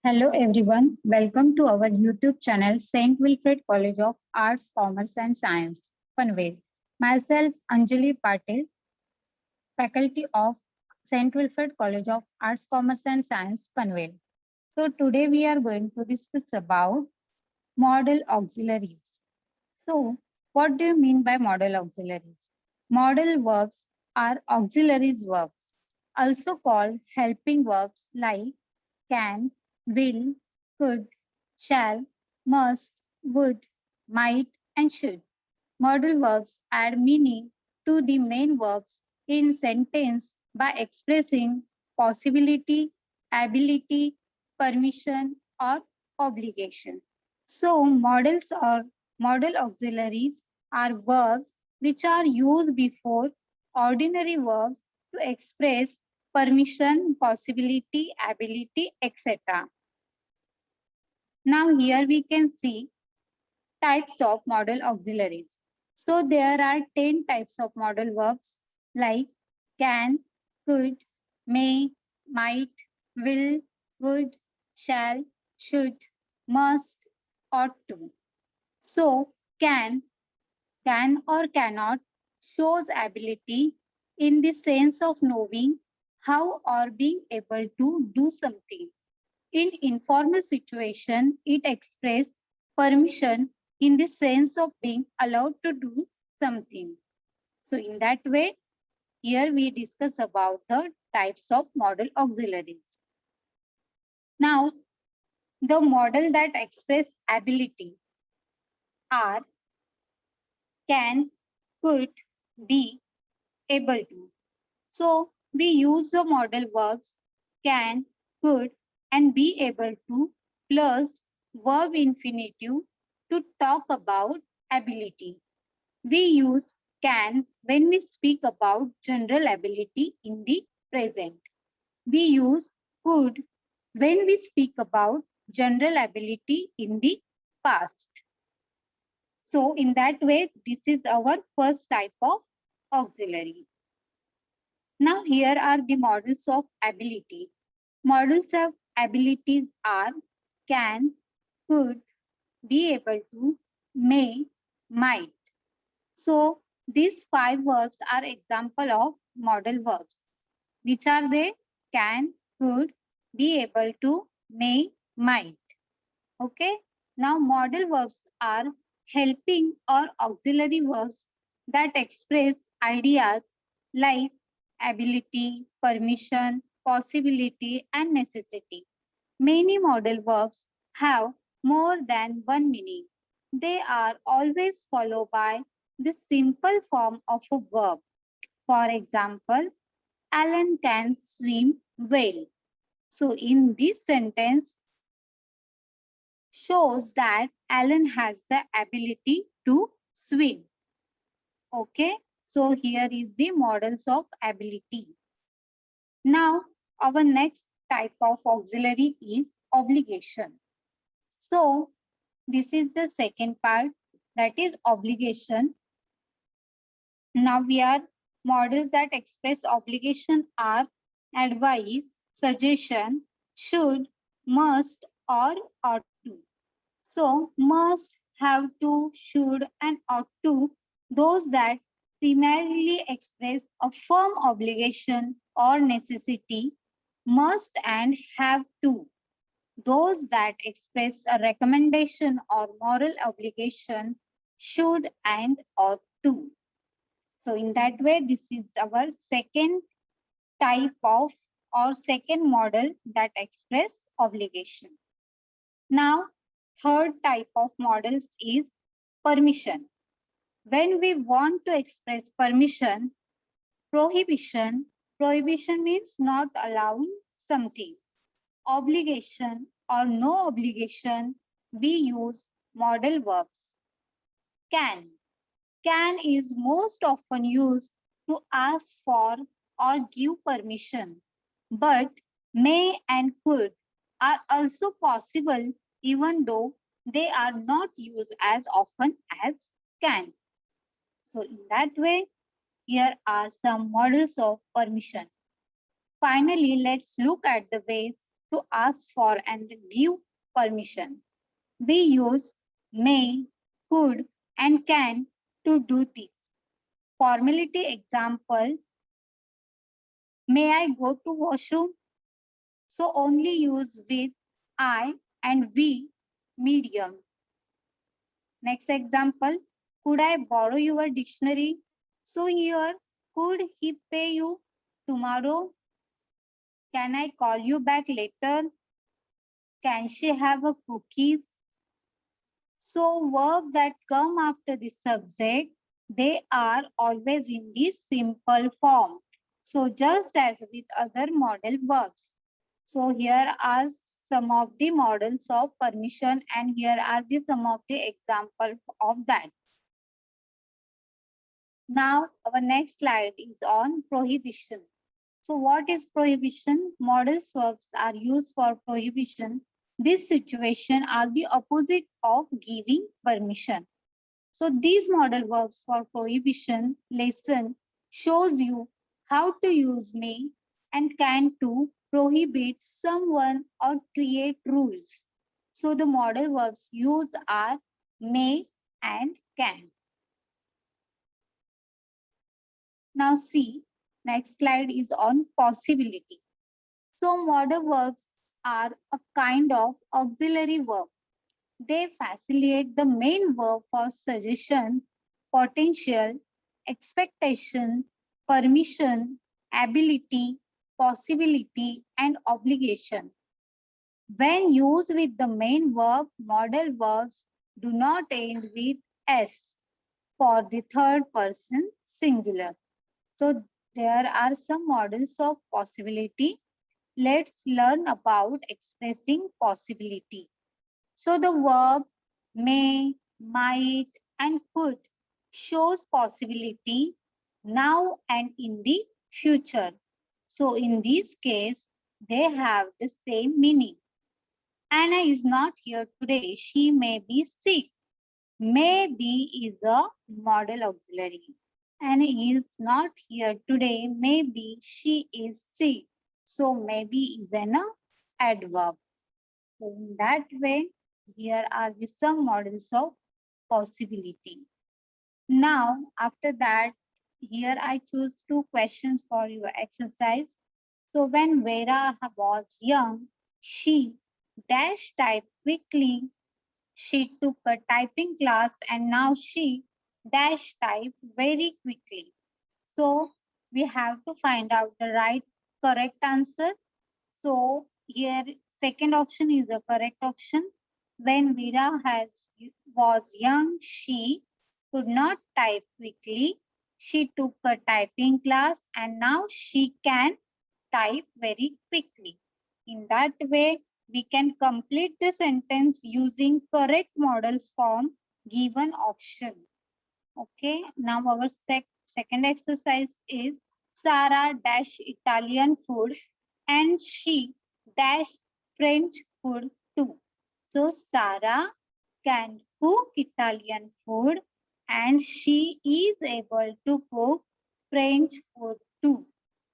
Hello everyone, welcome to our YouTube channel St. Wilfred College of Arts, Commerce and Science, Panvel. Myself Anjali Patil, faculty of St. Wilfred College of Arts, Commerce and Science, Panvel. So today we are going to discuss about model auxiliaries. So what do you mean by model auxiliaries? Model verbs are auxiliaries verbs, also called helping verbs like can, will, could, shall, must, would, might, and should. Modal verbs add meaning to the main verbs in sentence by expressing possibility, ability, permission, or obligation. So, models or modal auxiliaries are verbs which are used before ordinary verbs to express permission, possibility, ability, etc. Now, here we can see types of modal auxiliaries. So, there are 10 types of modal verbs like can, could, may, might, will, would, shall, should, must, ought to. So, can or cannot shows ability in the sense of knowing how or being able to do something. In informal situation, it expresses permission in the sense of being allowed to do something. So in that way, here we discuss about the types of modal auxiliaries. Now, the model that express ability are can, could, be, able to. So we use the modal verbs can, could, and be able to plus verb infinitive to talk about ability. We use can when we speak about general ability in the present. We use could when we speak about general ability in the past. So in that way, this is our first type of auxiliary. Now here are the models of ability. Models of abilities are can, could, be able to, may, might. So these five verbs are example of model verbs. Which are they? Can, could, be able to, may, might. Okay. Now model verbs are helping or auxiliary verbs that express ideas like ability, permission, possibility, and necessity. Many modal verbs have more than one meaning. They are always followed by the simple form of a verb. For example, Alan can swim well. So in this sentence shows that Alan has the ability to swim. Okay, so here is the models of ability. Now, our next type of auxiliary is obligation. So, this is the second part, that is obligation. Now, we are models that express obligation are advice, suggestion, should, must, or ought to. So, must, have to, should, and ought to, those that primarily express a firm obligation or necessity, must and have to, those that express a recommendation or moral obligation, should and ought to. So in that way, this is our second type of or second model that express obligation. Now, third type of models is permission. When we want to express permission, prohibition means not allowing something. Obligation or no obligation, we use modal verbs. Can. Can is most often used to ask for or give permission, but may and could are also possible even though they are not used as often as can. So in that way, here are some models of permission. Finally, let's look at the ways to ask for and give permission. We use may, could, and can to do this. Formality example, may I go to washroom? So only use with I and we medium. Next example, could I borrow your dictionary? So here, could he pay you tomorrow? Can I call you back later? Can she have a cookies? So verb that come after the subject, they are always in the simple form. So just as with other model verbs. So here are some of the models of permission and here are the some of the examples of that. Now our next slide is on prohibition. So what is prohibition? Modal verbs are used for prohibition. This situation are the opposite of giving permission. So these modal verbs for prohibition lesson shows you how to use may and can to prohibit someone or create rules. So the modal verbs used are may and can. Now see, next slide is on possibility. So modal verbs are a kind of auxiliary verb. They facilitate the main verb for suggestion, potential, expectation, permission, ability, possibility, and obligation. When used with the main verb, modal verbs do not end with S for the third person singular. So there are some models of possibility. Let's learn about expressing possibility. So the verb may, might, and could shows possibility now and in the future. So in this case, they have the same meaning. Anna is not here today. She may be sick. May be is a model auxiliary. Anna is not here today. Maybe she is sick. So maybe is an adverb. So in that way, here are the some models of possibility. Now, after that, here I choose two questions for your exercise. So when Vera was young, she dash type quickly. She took a typing class and now she dash type very quickly. So we have to find out the right correct answer. So here second option is the correct option. When Veera was young, she could not type quickly. She took a typing class and now she can type very quickly. In that way, we can complete the sentence using correct modals form given option. Okay, now our second exercise is Sara dash Italian food and she dash French food too. So Sara can cook Italian food and she is able to cook French food too.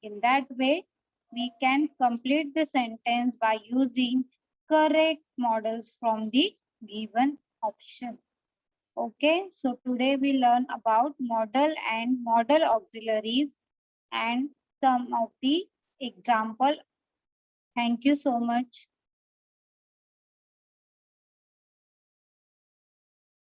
In that way, we can complete the sentence by using correct models from the given option. Okay, so today we learn about modal and modal auxiliaries and some of the example. Thank you so much.